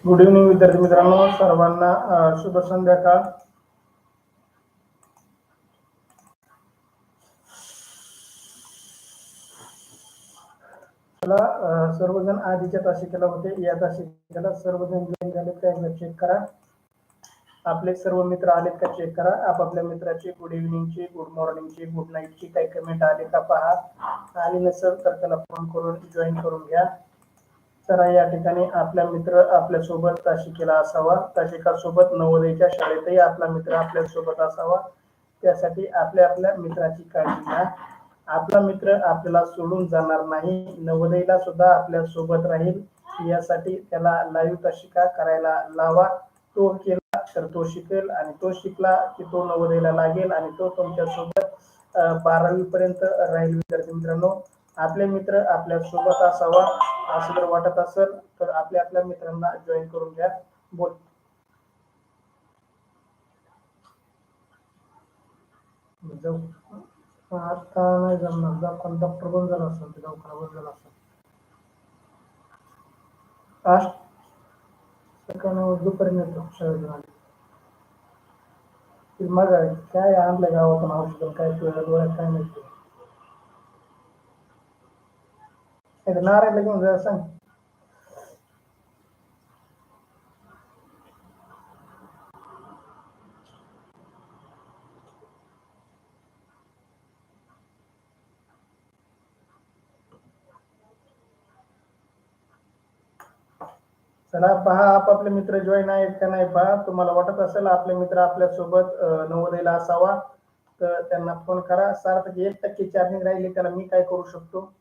Good evening विद्यार्थी मित्रांनो, सर्वांना शुभ संध्याकाळ. चला, सर्वजण आधीच्या तासिकेला होते, या तासिकेला सर्वजण जॉईन झाले का एकदा चेक करा. आपले सर्व मित्र आलेत का चेक करा. आपापल्या मित्राची गुड इव्हनिंगची, गुड मॉर्निंगची, गुड नाईटची काही कमेंट आले का पहा. आली नसेल तर त्याला फोन करून जॉईन करून घ्या. चला, या ठिकाणी आपला मित्र आपल्या सोबत तासिकेला असावा. तासिकासोबत नवोदयच्या शाळेतही आपला मित्र आपल्या सोबत असावा. त्यासाठी आपल्या आपल्या मित्राची काळजी घ्या. आपला मित्र आपल्याला सोडून जाणार नाही, नवोदयला सुद्धा आपल्या सोबत राहील. यासाठी त्याला लाईव्ह तासिका करायला लावा. तो केला तर तो शिकेल, आणि तो शिकला की तो नवोदयला लागेल, आणि तो तुमच्या सोबत 12वी पर्यंत राहील. विद्यार्थी मित्रांनो, आपले मित्र आपल्या सोबत असावा असं जर वाटत असेल तर आपल्या आपल्या मित्रांना जॉईन करून घ्या. बोल. आता नाही जमणार, डॉक्टर बंद झाला असेल, दवाखाना बंद झाला असेल. आज सकाळी दुपारी येतो शाळेतून आली. मग काय आणलं गावातून औषध, काय डोळ्यात काय माहिती. नारायणला घेऊन जायला सांग. चला पहा, आपापले मित्र जॉईन आहेत का नाही पहा. तुम्हाला वाटत असेल आपले मित्र आपल्या सोबत नवोदयला असावा तर त्यांना फोन करा. सार्थक 1% चार्जिंग राहिली, त्याला मी काय करू शकतो.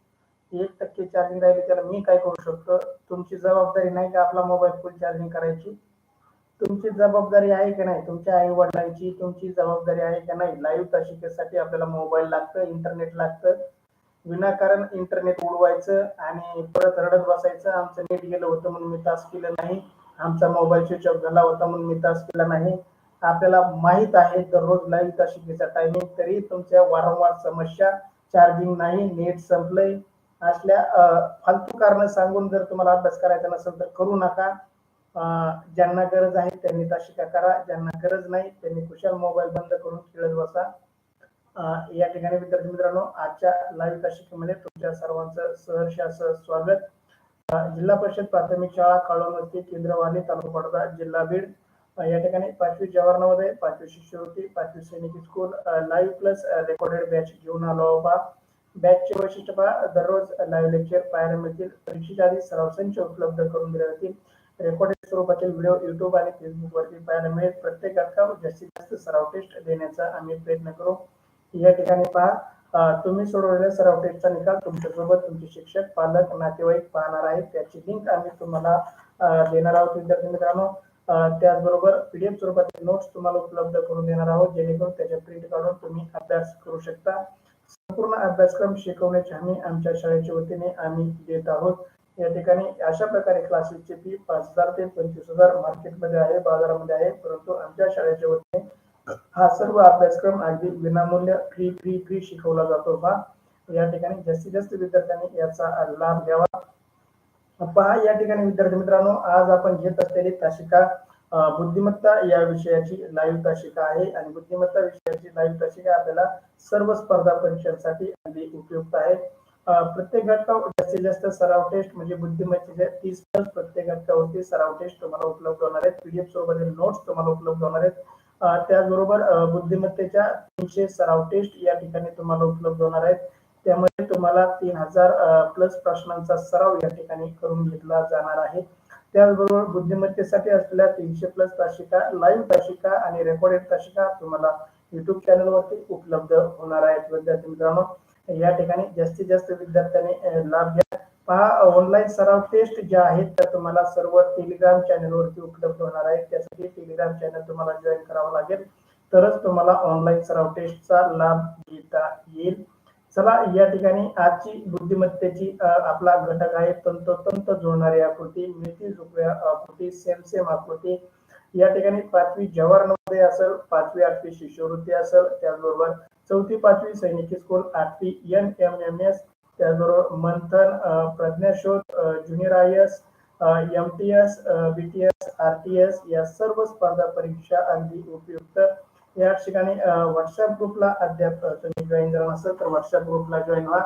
1% चार्जिंग राहिली, त्याला मी काय करू शकतो. तुमची जबाबदारी नाही का आपला मोबाईल फुल चार्जिंग करायची. तुमची जबाबदारी आहे का नाही. तुमच्या आई वडिलांची तुमची जबाबदारी आहे का नाही. लाईव्ह तासिकेसाठी आपल्याला मोबाईल लागतं, इंटरनेट लागतं. विनाकारण इंटरनेट उडवायचं आणि परत रडत बसायचं, आमचं नेट गेलं होतं म्हणून मी तास केलं नाही, आमचा मोबाईल स्विच ऑफ झाला होता म्हणून मी तास केला नाही. आपल्याला माहित आहे दररोज लाईव्ह तासिकेचा टायमिंग, तरी तुमच्या वारंवार समस्या, चार्जिंग नाही, नेट संपलंय, असल्या फालतू कारण सांगून जर तुम्हाला अभ्यास करायचा नसेल तर करू नका. ज्यांना गरज आहे त्यांनी तासिका करा, ज्यांना गरज नाही त्यांनी कुशल मोबाईल बंद करून खेळत बसा. या ठिकाणी विद्यार्थी मित्रांनो, आजच्या लाईव्ह तासिकेमध्ये तुमच्या सर्वांचं सहर्ष असं स्वागत. जिल्हा परिषद प्राथमिक शाळा काळोनवस्ती, केंद्रवाली, तालुका बडोदा, जिल्हा बीड. या ठिकाणी 5वी जवाहर नवोदय, 5वी शिष्यवृत्ती, 5वी सैनिकी school live plus recorded batch घेऊन आलो बा. बॅचचे वैशिष्ट्य पहा, दररोज लाईव्ह लेक्चर पाहायला मिळतील. परीक्षेच्या आधी सराव संच उपलब्ध करून दिले जातील. रेकॉर्डेड स्वरूपातील व्हिडिओ युट्यूब आणि फेसबुक वरती पाहायला मिळेल. प्रत्येक घटकावर जास्तीत जास्त सराव टेस्ट देण्याचा आम्ही प्रयत्न करू. या ठिकाणी पहा, तुम्ही सोडवलेल्या सराव टेस्टचा निकाल तुमच्यासोबत तुमचे शिक्षक, पालक, नातेवाईक पाहणार आहेत. त्याची लिंक आम्ही तुम्हाला देणार आहोत. विद्यार्थी मित्रांनो, त्याचबरोबर पीडीएफ स्वरूपातील नोट्स तुम्हाला उपलब्ध करून देणार आहोत, जेणेकरून त्याच्या प्रिंट काढून तुम्ही अभ्यास करू शकता. संपूर्ण अभ्यासक्रम शिकवण्याची हमी आमच्या शाळेच्या वतीने आम्ही देत आहोत. या ठिकाणी अशा प्रकारे क्लासेसची फी 5,000 ते 25,000 मार्केटमध्ये आहे, बाजारामध्ये आहे, परंतु आमच्या शाळेच्या वतीने हा सर्व अभ्यासक्रम अगदी विनामूल्य फ्री शिकवला जातो बा. या ठिकाणी जास्तीत जास्त विद्यार्थ्यांनी याचा लाभ घ्यावा. पहा, या ठिकाणी विद्यार्थी मित्रांनो, आज आपण घेत असलेली तासिका बुद्धिमत्ता या विषयाची लाईव्ह तासिका आहे, आणि बुद्धिमत्ता विषयाची लाईव्ह तासिका आपल्याला सर्व स्पर्धा परीक्षांसाठी अगदी उपयुक्त आहे. प्रत्येक घटकावर जास्तीत जास्त सराव टेस्ट म्हणजे बुद्धिमत्तेचे 30 प्लस प्रत्येक घटकावरती सराव टेस्ट तुम्हाला उपलब्ध होणार आहेत. पीडीएफ स्वरूपातील नोट्स तुम्हाला उपलब्ध होणार आहेत. त्याचबरोबर बुद्धिमत्तेच्या 300 सराव टेस्ट या ठिकाणी तुम्हाला उपलब्ध होणार आहेत. त्यामुळे तुम्हाला 3000 प्लस प्रश्नांचा सराव या ठिकाणी करून घेतला जाणार आहे. त्याचबरोबर बुद्धिमत्तेसाठी असलेल्या 300 प्लस तासिका, लाईव्ह तासिका आणि रेकॉर्डेड तासिका तुम्हाला युट्यूब चॅनलवरती उपलब्ध होणार आहेत. विद्यार्थी मित्रांनो, या ठिकाणी जास्तीत जास्त विद्यार्थ्यांनी लाभ घ्या. पहा, ऑनलाईन सराव टेस्ट ज्या आहेत त्या तुम्हाला सर्व टेलिग्राम चॅनलवरती उपलब्ध होणार आहेत. त्यासाठी टेलिग्राम चॅनल तुम्हाला जॉईन करावं लागेल, तरच तुम्हाला ऑनलाईन सराव टेस्टचा लाभ घेता येईल. चला, या ठिकाणी आजची बुद्धिमत्तेची आपला घटक आहे तंतोतंत जुळणारी आकृती, मिळती जुळव्या आकृती, सेम आकृती. या ठिकाणी 5वी जवाहर नवोदय असेल, 5वी 8वी शिष्यवृत्ती असेल, त्याचबरोबर 4थी 5वी सैनिकी स्कूल, 8वी NMMS, त्याचबरोबर मंथन, प्रज्ञाशोध, junior IAS, MTS, BTS, RTS या सर्व स्पर्धा परीक्षा अगदी उपयुक्त. या ठिकाणी व्हॉट्सअप ग्रुपला अद्याप तुम्ही जॉईन झाला नसेल तर व्हॉट्सअप ग्रुपला जॉईन व्हा.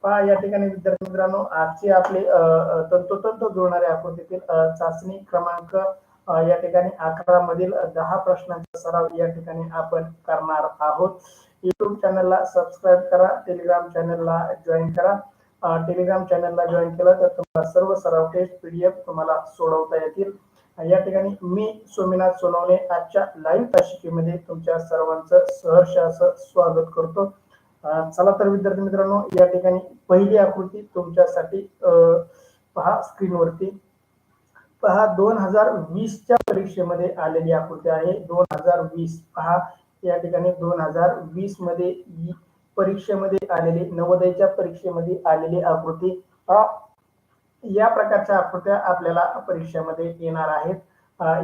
पहा या ठिकाणी विद्यार्थी मित्रांनो, आजची आपली तंतोतंत जुळणाऱ्या आकृतीतील चाचणी क्रमांक या ठिकाणी 11 मधील 10 प्रश्नांचा सराव या ठिकाणी आपण करणार आहोत. युट्यूब चॅनलला सबस्क्राईब करा, टेलिग्राम चॅनलला जॉईन करा. टेलिग्राम चॅनलला जॉईन केलं तर तुम्हाला सर्व सराव टेस्ट PDF तुम्हाला सोडवता येतील. या ठिकाणी मी सोमीनाथ सोनवणे आजच्या लाईव्ह तासिकेमध्ये तुमच्या सर्वांचं सहर्ष असं स्वागत करतो. चला तर विद्यार्थी मित्रांनो, या ठिकाणी पहिली आकृती तुमच्यासाठी पहा स्क्रीनवरती. पहा 2020च्या परीक्षेमध्ये आलेली आकृती आहे. 2020 पहा या ठिकाणी 2020 मध्ये परीक्षेमध्ये आलेली, नवोदयच्या परीक्षेमध्ये आलेली आकृती. या प्रकारच्या आकृत्या आपल्याला परीक्षेमध्ये येणार आहेत.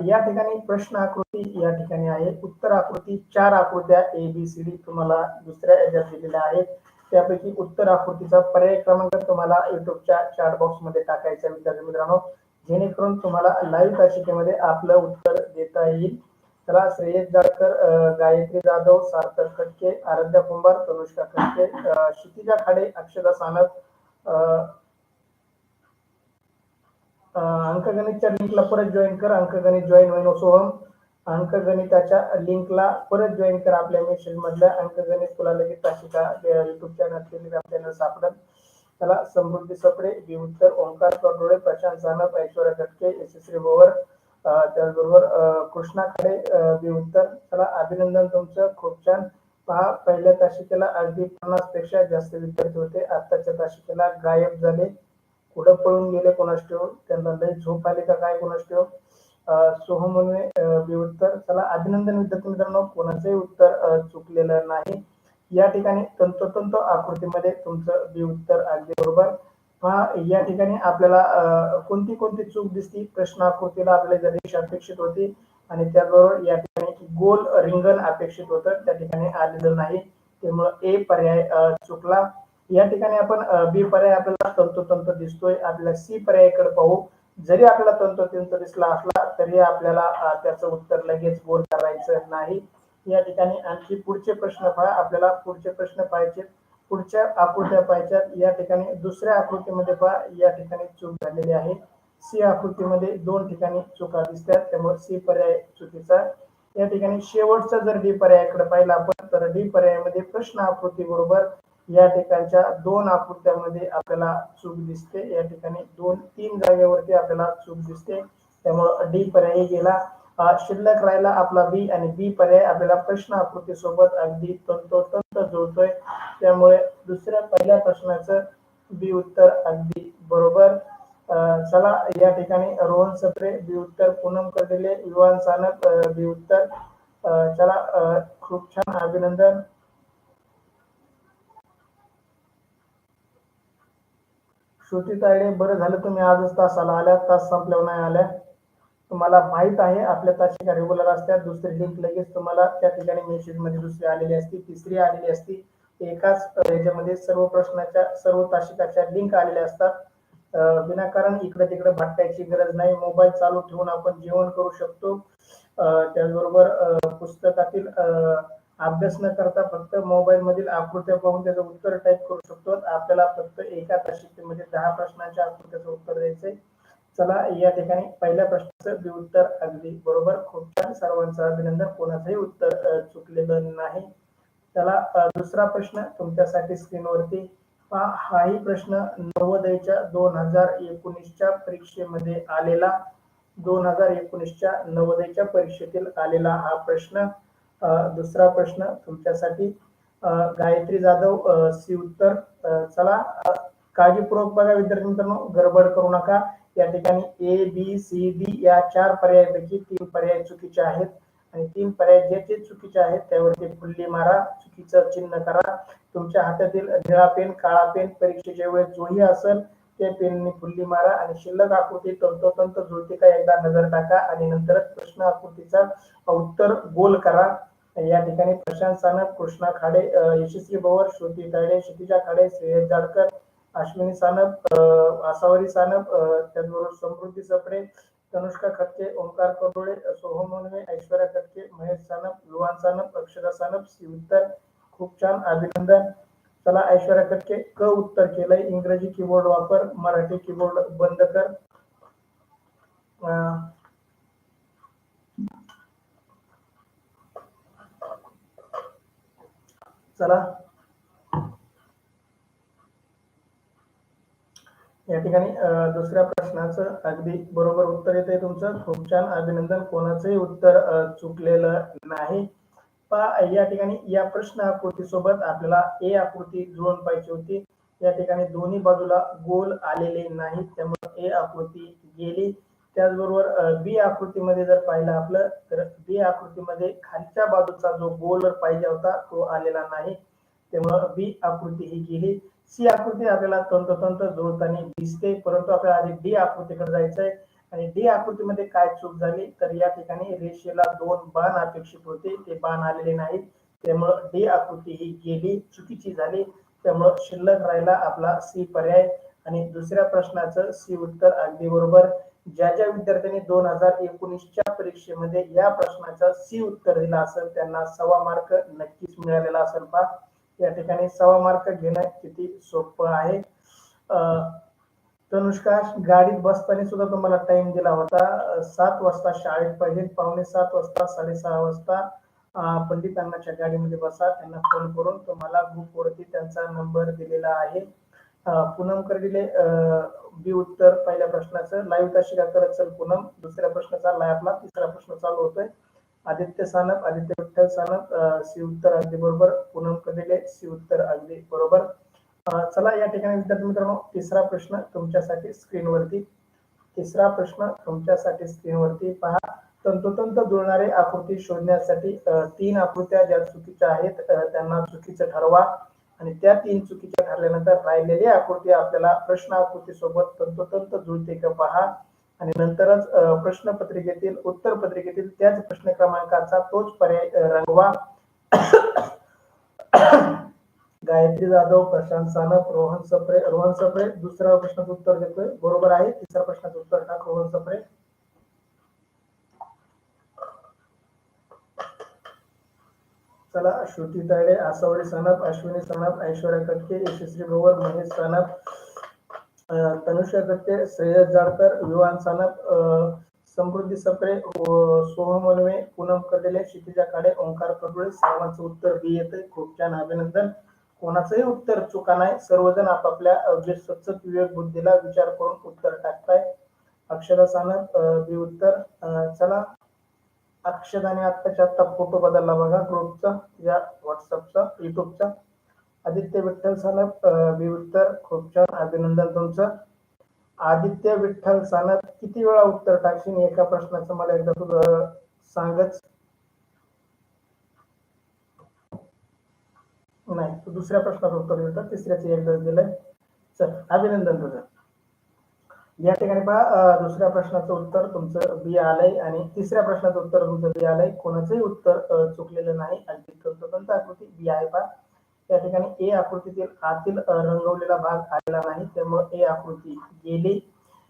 या ठिकाणी प्रश्न आकृती या ठिकाणी आहे, उत्तर आकृती 4 आकृत्या ABCD तुम्हाला दुसऱ्या याच्यात दिलेल्या आहेत. त्यापैकी उत्तर आकृतीचा पर्याय क्रमांक तुम्हाला युट्यूबच्या चॅट बॉक्स मध्ये टाकायचा विद्यार्थी मित्रांनो, जेणेकरून तुम्हाला लाईव्ह तासिकेमध्ये आपलं उत्तर देता येईल. चला, श्रेयस जाडकर, गायत्री जाधव, सार्थक खटके, आराध्या कुंभार, तनुष्का खटके, क्षितिजा खाडे, अक्षता सानप, अंकगणितच्या लिंकला परत जॉईन कर. अंकगणित जॉईन होईन सोहम. अंकगणिताच्या लिंकला परत जॉईन कर. आपल्या मेसेज मधल्या अंकगणित तुला लगेच तासिका युट्यूब चॅनल, टेलिग्राम चॅनल सापडत. चला, समृद्धी सपडे, बी उत्तर, ओंकार कडोळे, प्रशांत सानप, ऐश्वर्या खटके, यशस्वी बोवर, त्याचबरोबर कृष्णा खाडे, बी उत्तर. चला, अभिनंदन तुमचं, खूप छान. पहा, पहिल्या तासिकेला अगदी 50 पेक्षा जास्त विद्यार्थी होते. आताच्या तासिकेला गायब झाले, कुठं पळून गेले कोणास ठेव, त्यांना लई झोप आली का काय कोणास ठेव. सोहम बी उत्तर. चला, अभिनंदन विद्यार्थी मित्रांनो, कोणाचंही उत्तर चुकलेलं नाही. या ठिकाणी तंतोतंत आकृतीमध्ये तुमचं बी उत्तर अगदी बरोबर. पहा, या ठिकाणी आपल्याला कोणती कोणती चूक दिसती. प्रश्न आकृतीला आपल्याला रेष अपेक्षित होती आणि त्याचबरोबर या ठिकाणी गोल रिंगण अपेक्षित होतं, त्या ठिकाणी आलेलं नाही, त्यामुळे A पर्याय चुकला. या ठिकाणी आपण बी पर्याय आपल्याला तंतोतंत दिसतोय. आपल्याला C पर्यायाकडे पाहू. जरी आपल्याला तंतोतंत दिसला असला तरी आपल्याला त्याचं उत्तर लगेच गोल करायचं नाही. या ठिकाणी आणखी पुढचे प्रश्न पहा. आपल्याला पुढचे प्रश्न पाहायचे, पुढच्या आकृत्या पाहायच्यात. या ठिकाणी दुसऱ्या आकृतीमध्ये पहा, या ठिकाणी चूक झालेली आहे. C आकृतीमध्ये 2 ठिकाणी चुका दिसतात, त्यामुळे C पर्याय चुकीचा. या ठिकाणी शेवटचा जर D पर्यायाकडे पाहिला आपण तर D पर्यायामध्ये प्रश्न आकृती बरोबर या ठिकाणच्या 2 आकृत्यांमध्ये आपल्याला चूक दिसते. या ठिकाणी 2-3 जागेवरती आपल्याला चूक दिसते, त्यामुळे D पर्याय गेला. शिल्लक राहिला आपला B, आणि B पर्याय आपल्याला प्रश्न आकृती सोबत अगदी तंतोतंत जुळतोय, त्यामुळे दुसऱ्या पहिल्या प्रश्नाचं B उत्तर अगदी बरोबर. चला, या ठिकाणी रोहन सप्रे बी उत्तर, पूनम कर्डिले, युवान सानप बी उत्तर. चला, खूप छान, अभिनंदन. श्रुती तायडे, बरं झालं तुम्ही आजच तासाला आल्या, तास संपल्यावर नाही आल्या. तुम्हाला माहित आहे आपल्या तासिका रेग्युलर असतात. दुसरी लिंक लगेच तुम्हाला त्या ठिकाणी मेसेज मध्ये दुसरी आलेली असती, तिसरी आलेली असती. एकाच याच्यामध्ये सर्व प्रश्नाच्या, सर्व तासिकाच्या लिंक आलेल्या असतात. विनाकारण इकडे तिकडे भटकायची गरज नाही. मोबाईल चालू ठेवून आपण जेवण करू शकतो. त्याचबरोबर पुस्तकातील अभ्यास न करता फक्त मोबाईल मधील आकृत्या पाहून त्याचं उत्तर टाईप करू शकतो. आपल्याला फक्त एका तासिकेमध्ये 10 प्रश्नांच्या आकृत्याचं उत्तर द्यायचंय. चला, या ठिकाणी पहिल्या प्रश्नाचं बी उत्तर अगदी बरोबर. खूप छान, सर्वांचं अभिनंदन, कोणाचंही उत्तर चुकलेलं नाही. चला, दुसरा प्रश्न तुमच्यासाठी स्क्रीनवरती. हाही प्रश्न नवोदयच्या 2019च्या परीक्षेमध्ये आलेला, 2019च्या नवोदयच्या परीक्षेतील आलेला हा प्रश्न. दुसरा प्रश्न तुमच्यासाठी, गायत्री जाधव, सी उत्तर. चला, काळजीपूर्वक बघा विद्यार्थी मित्रांनो, गडबड करू नका. या ठिकाणी ABCD या 4 पर्यायापैकी 3 पर्याय चुकीचे आहेत, आणि 3 पर्याय जे चुकीचे आहेत त्यावरती फुल्ली मारा, चुकीचं चिन्ह करा. तुमच्या हातातील निळा पेन, काळा पेन परीक्षेच्या वेळेस जोही असेल त्या पेनने फुल्ली मारा, आणि शिल्लक आकृती तंतोतंत जुळते का एकदा नजर टाका, आणि नंतरच प्रश्न आकृतीचा उत्तर गोल करा. या ठिकाणी प्रशांत सानप, कृष्णा खाडे, यशस्वी बोवर, श्रुती तायडे, क्षितिजा खाडे, श्रेयस जाडकर, अश्विनी सानप, आसावरी सानप, त्याचबरोबर समृद्धी सप्रे, तनुष्का खटके, ओंकार करोळे, सोहम मोनवे, ऐश्वर्या खटके, महेश सानप, लुहान सानप, अक्षरा सानप, सी उत्तर. खूप छान, अभिनंदन. चला ऐश्वर्या खटके क उत्तर केलंय. इंग्रजी कीबोर्ड वापर, मराठी कीबोर्ड बंद कर. चला या ठिकाणी दुसऱ्या प्रश्नाचं अगदी बरोबर उत्तर येतंय तुमचं. खूप छान, अभिनंदन. कोणाचंही उत्तर चुकलेलं नाही. पहा या ठिकाणी या प्रश्न आकृती सोबत आपल्याला ए आकृती जुळवून पाहिजे होती. या ठिकाणी दोन्ही बाजूला गोल आलेले नाहीत, त्यामुळे ए आकृती गेली. त्याचबरोबर बी आकृतीमध्ये जर पाहिलं आपलं तर बी आकृतीमध्ये खालच्या बाजूचा जो गोल पाहिजे होता तो आलेला नाही, त्यामुळे बी आकृती ही गेली. सी आकृती आपल्याला तंतोतंत जुळताना दिसते, परंतु आपल्याला आधी डी आकृतीकडे जायचंय. आणि डी आकृतीमध्ये काय चूक झाली तर या ठिकाणी रेषेला 2 बाण अपेक्षित होते, ते बाण आलेले नाहीत, त्यामुळे डी आकृती ही गेली, चुकीची झाली. त्यामुळे शिल्लक राहिला आपला सी पर्याय. आणि दुसऱ्या प्रश्नाचं सी उत्तर अगदी बरोबर. ज्या ज्या विद्यार्थ्यांनी 2019च्या परीक्षेमध्ये या प्रश्नाचं सी उत्तर दिलं असेल त्यांना 1.25 मार्क नक्कीच मिळालेला असेल. पहा या ठिकाणी 1.25 मार्क घेणं किती सोपं आहे. तनुष्का, गाडीत बसताना सुद्धा तुम्हाला टाइम दिला होता. 7 वाजता शाळेत पाहिजे, 6:45 वाजता, 6:30 वाजता पंडित अण्णाच्या गाडीमध्ये बसा. त्यांना फोन करून तुम्हाला ग्रुपवरती त्यांचा नंबर दिलेला आहे. पूनम कर्डिले बी उत्तर पहिल्या प्रश्नाचं. लाईव्ह ताशिका करत चल पूनम. दुसऱ्या प्रश्न चाललाय आपला, तिसरा प्रश्न चालू होतोय. आदित्य सानप, आदित्य विठ्ठल सानप, सी उत्तर अगदी बरोबर. पूनम कर्डिले सी उत्तर अगदी बरोबर. चला या ठिकाणी विद्यार्थी मित्रांनो तिसरा प्रश्न तुमच्यासाठी स्क्रीनवरती. तिसरा प्रश्न तुमच्यासाठी स्क्रीनवरती पहा. तंतोतंत जुळणारे आकृती शोधण्यासाठी 3 आकृत्या ज्या चुकीच्या आहेत त्यांना चुकीचं ठरवा. आणि त्या 3 चुकीच्या ठरल्यानंतर राहिलेली आकृती आपल्याला प्रश्न आकृती सोबत तंतोतंत जुळते का पहा. आणि नंतरच प्रश्न पत्रिकेतील उत्तर पत्रिकेतील त्याच प्रश्न क्रमांकाचा तोच पर्याय रंगवा. गायत्री जाधव, प्रशांत सानप, रोहन सप्रे. रोहन सप्रे दुसऱ्या प्रश्नाचं उत्तर देतोय, बरोबर आहे. तिसऱ्या प्रश्नाचं उत्तर टाक रोहन सप्रे. चला श्रुती तायडे, आसावरी सानप, अश्विनी सानप, ऐश्वर्या कटके, यशस्वी गोवर, महेश सानप, तनुष्या कटके, श्रेयस जाडकर, विवान सानप, समृद्धी सप्रे, सोहम वनवे, पूनम कर्डिले, क्षितिजा काडे, ओंकार करोळे. सर्वांचं उत्तर बी येतंय. खूप छान, अभिनंदन. कोणाचंही उत्तर चुका नाही, सर्वजण आपापल्या जे सचत विवेक बुद्धीला विचार करून उत्तर टाकताय. अक्षरा सानप बी उत्तर. चला अक्षदाने आत्ताच्या आत्ता फोटो बदलला बघा ग्रुपचा, या व्हॉट्सअपचा, युट्यूबचा. आदित्य विठ्ठल सानप बी उत्तर. खूप छान, अभिनंदन तुमचं. आदित्य विठ्ठल सानप किती वेळा उत्तर टाकशील एका प्रश्नाचं मला एकदा तुझं सांगच. नाही, तू दुसऱ्या प्रश्नाचं उत्तर दिलं, तिसऱ्याचं एकदा दिलंय. चल अभिनंदन तुझं. या ठिकाणी पहा दुसऱ्या प्रश्नाचं उत्तर तुमचं बी आलंय आणि तिसऱ्या प्रश्नाचं उत्तर तुमचं बी आलंय. कोणाचंही उत्तर चुकलेलं नाही, अगदी तंतोतंत आकृती बी आहे. पहा या ठिकाणी ए आकृतीतील आतील रंगवलेला भाग आलेला नाही, त्यामुळे ए आकृती गेली.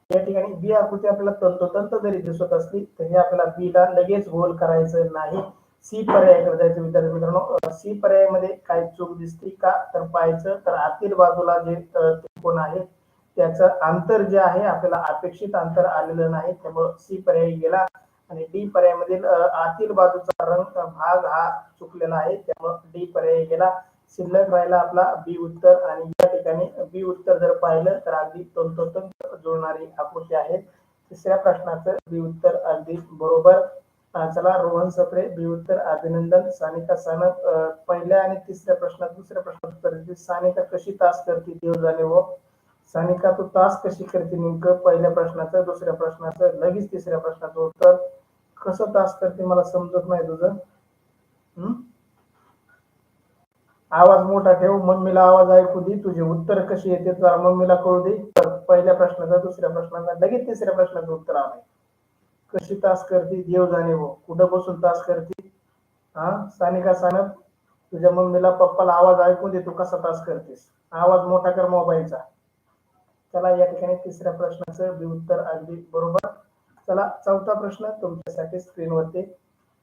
या ठिकाणी बी आकृती आपल्याला तंतोतंत जरी दिसत असली तरी आपल्याला बी ला लगेच गोल करायचं नाही. सी पर्यायाकडे जायचं विद्यार्थी मित्रांनो. सी पर्यायामध्ये काय चूक दिसते का तर पाहायचं तर आतील बाजूला जे त्रिकोण आहे त्याचं अंतर जे आहे आपल्याला अपेक्षित अंतर आलेलं नाही, त्यामुळे सी पर्याय गेला. आणि डी पर्यायामधील आतील बाजूचा रंग भाग हा चुकलेला आहे, त्यामुळे डी पर्याय गेला. शिल्लक राहिला आपला बी उत्तर. आणि या ठिकाणी बी उत्तर जर पाहिलं तर अगदी तंतोतंत जुळणारी आकृती आहे. तिसऱ्या प्रश्नाचं बी उत्तर अगदी बरोबर. चला रोहन सप्रे बी उत्तर, अभिनंदन. सानिका सानप पहिल्या आणि तिसऱ्या प्रश्नात दुसऱ्या प्रश्नात उत्तर देते. सानिका कशी तास करते देव जाणे व. सानिका तू तास कशी करते नेमकं पहिल्या प्रश्नाचं, दुसऱ्या प्रश्नाचं, लगेच तिसऱ्या प्रश्नाचं उत्तर. कसं तास करते मला समजत नाही तुझं. आवाज मोठा ठेव, मम्मीला आवाज ऐकू दे. तुझे उत्तर कशी येते तुला मम्मीला कळू दे. तर पहिल्या प्रश्नाचा, दुसऱ्या प्रश्नाचा, लगेच तिसऱ्या प्रश्नाचं उत्तर आलंय. कशी तास करते देव जाणे व. कुठं बसून तास करते. सानिका सानप तुझ्या मम्मीला पप्पाला आवाज ऐकून दे, तू कसा तास करतेस. आवाज मोठा कर मोबाईलचा. चला या ठिकाणी तिसऱ्या प्रश्नाचं बी उत्तर अगदी बरोबर. चला चौथा प्रश्न तुमच्यासाठी स्क्रीनवरती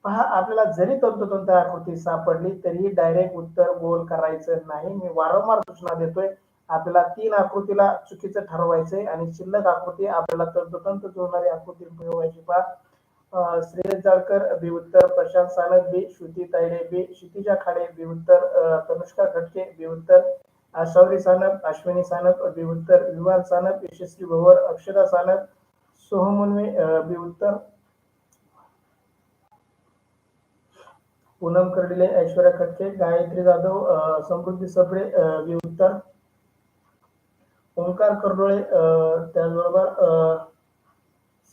पहा. आपल्याला जरी तंतोतंत आकृती सापडली तरी डायरेक्ट उत्तर गोल करायचं नाही. मी वारंवार सूचना देतोय. आपल्याला 3 आकृतीला चुकीचं ठरवायचंय आणि शिल्लक आकृती आपल्याला तंतोतंत जुळणारी आकृती मिळवायची. पहा श्रेयस जाळकर बी उत्तर, प्रशांत सानप बी, श्रुती तायडे बी, क्षितिजा खाडे बी उत्तर, तनुष्का खटके बी उत्तर, शौर्य सानप, अश्विनी सानप बी उत्तर, विवान सानप, यशस्वी भवर, अक्षरा सानप, सोहम बी उत्तर, पूनम कर्डिले, ऐश्वर्या खटके, गायत्री जाधव, समृद्धी सफळे बी उत्तर, ओंकार कर्डोळे त्याचबरोबर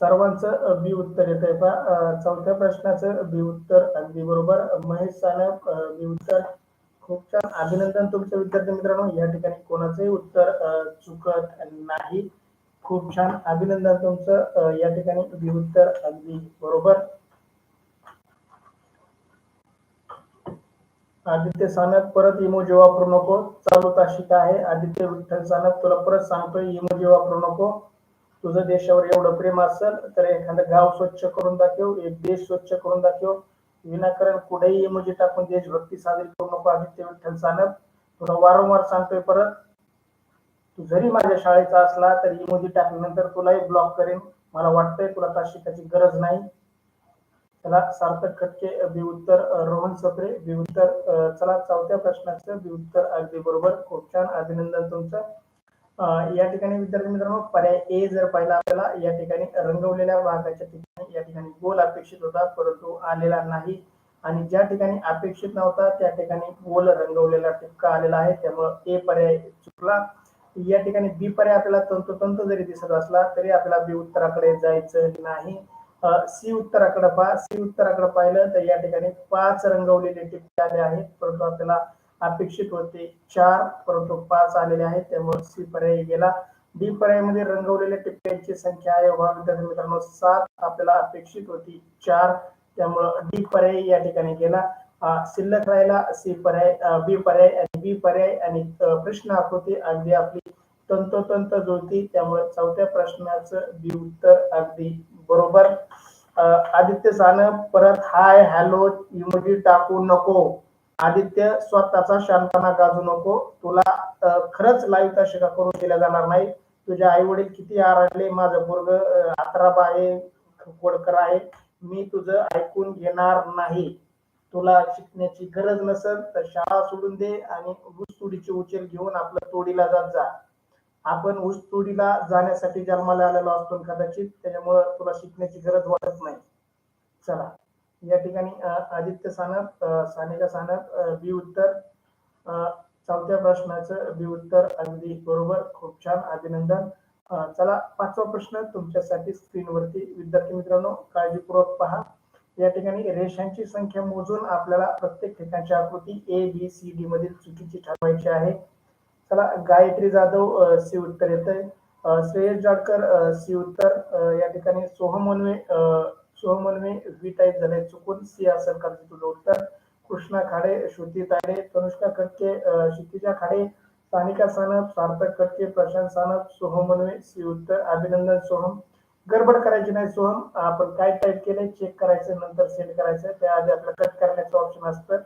सर्वांचं बी उत्तर येत आहे. पहा चौथ्या प्रश्नाचं बी उत्तर अगदी बरोबर. महेश सानप बी उत्तर. खूप छान, अभिनंदन तुमचं विद्यार्थी मित्रांनो. या ठिकाणी कोणाचंही उत्तर चुकत नाही. खूप छान, अभिनंदन तुमचं. या ठिकाणी बी उत्तर अगदी बरोबर. आदित्य सानप परत इमोजी वापरू नको, चालू तासिक आहे. आदित्य विठ्ठल सानप तुला परत सांगतोय, इमोजी वापरू नको. तुझं देशावर एवढं प्रेम असेल तर एखादं गाव स्वच्छ करून दाखव, एक देश स्वच्छ करून दाखव. विनाकारण कुठेही इमोजी टाकून देशभक्ती साजरी करू नको आदित्य विठ्ठल सानप. तुला वारंवार सांगतोय परत, तू जरी माझ्या शाळेचा असला तर इमोजी टाकल्यानंतर तुलाही ब्लॉक करेन. मला वाटतंय तुला तासिकाची गरज नाही. चला सार्थक खटके बी उत्तर, रोहन सप्रे बी उत्तर. चला चौथ्या प्रश्नाचं बी उत्तर अगदी बरोबर. खूप छान, अभिनंदन तुमचं. या ठिकाणी विद्यार्थी मित्रांनो पर्याय ए जर पाहिला आपल्याला, या ठिकाणी रंगवलेल्या भागाच्या ठिकाणी या ठिकाणी गोल अपेक्षित होता परंतु आलेला नाही, आणि ज्या ठिकाणी अपेक्षित नव्हता त्या ठिकाणी गोल रंगवलेला टिपका आलेला आहे. त्यामुळे ए पर्याय चुकला. या ठिकाणी बी पर्याय आपल्याला तंतोतंत जरी दिसत असला तरी आपल्याला बी उत्तराकडे जायचं नाही. सी उत्तराकडे पहा. सी उत्तराकडे पाहिलं तर या ठिकाणी 5 रंगवलेले टिपके आले आहेत परंतु आपल्याला अपेक्षित होते 4 परंतु 5 आलेले आहेत. त्यामुळे सी पर्याय गेला. डी पर्यायामध्ये रंगवलेल्या टिपक्यांची संख्या आहे विद्यार्थी मित्रांनो 7, आपल्याला अपेक्षित होती 4, त्यामुळे डी पर्याय या ठिकाणी गेला. शिल्लक राहिला सी पर्याय, बी पर्याय आणि बी पर्याय, आणि प्रश्न आकृती अगदी आपली तंतोतंत जुळती. त्यामुळे चौथ्या प्रश्नाचं बी उत्तर अगदी बरोबर. आदित्य सानप परत हाय हॅलो इमोजी टाकू नको. आदित्य स्वतःचा शांतपणा गाजू नको. तुला खरंच लाईव्ह तासिका करून दिल्या जाणार नाही. तुझे आई वडील किती आरडले, माझं पोरग 11 आहे, खोडकर आहे, मी तुझं ऐकून घेणार नाही. तुला शिकण्याची गरज नसेल तर शाळा सोडून दे आणि ऊस तोडीची उचल घेऊन आपलं तोडीला जात जा. आपण ऊस तोडीला जाण्यासाठी जन्माला आलेलो असतो कदाचित, त्याच्यामुळे तुला शिकण्याची गरज वाटत नाही. चला या ठिकाणी आदित्य सानप, सानिका सानप बी उत्तर. चौथ्या प्रश्नाचं बी उत्तर अगदी बरोबर. खूप छान, अभिनंदन. चला पाचवा प्रश्न तुमच्यासाठी स्क्रीनवरती विद्यार्थी मित्रांनो काळजीपूर्वक पहा. या ठिकाणी रेषांची संख्या मोजून आपल्याला प्रत्येक ठिकाणची आकृती ए बी सी डी मधील चुकीची ठरवायची आहे. चला गायत्री जाधव सी उत्तर येत आहे. श्रेयस जाडकर सी उत्तर. या ठिकाणी सोहम मनवे व्ही टाईप झाले चुकून, सी असेल का तुझं उत्तर. कृष्णा खाडे, श्रुती तायडे, तनुष्का खटके, क्षितिजा खाडे, सानिका सानप, सार्थक खटके, प्रशांत सानप, सोहम मनवे सी उत्तर. अभिनंदन सोहम. गडबड करायची नाही सोहम, आपण काय टाईप केलंय चेक करायचं नंतर सेंड करायचं, त्याआधी आपल्याला कट करण्याचं ऑप्शन असतं.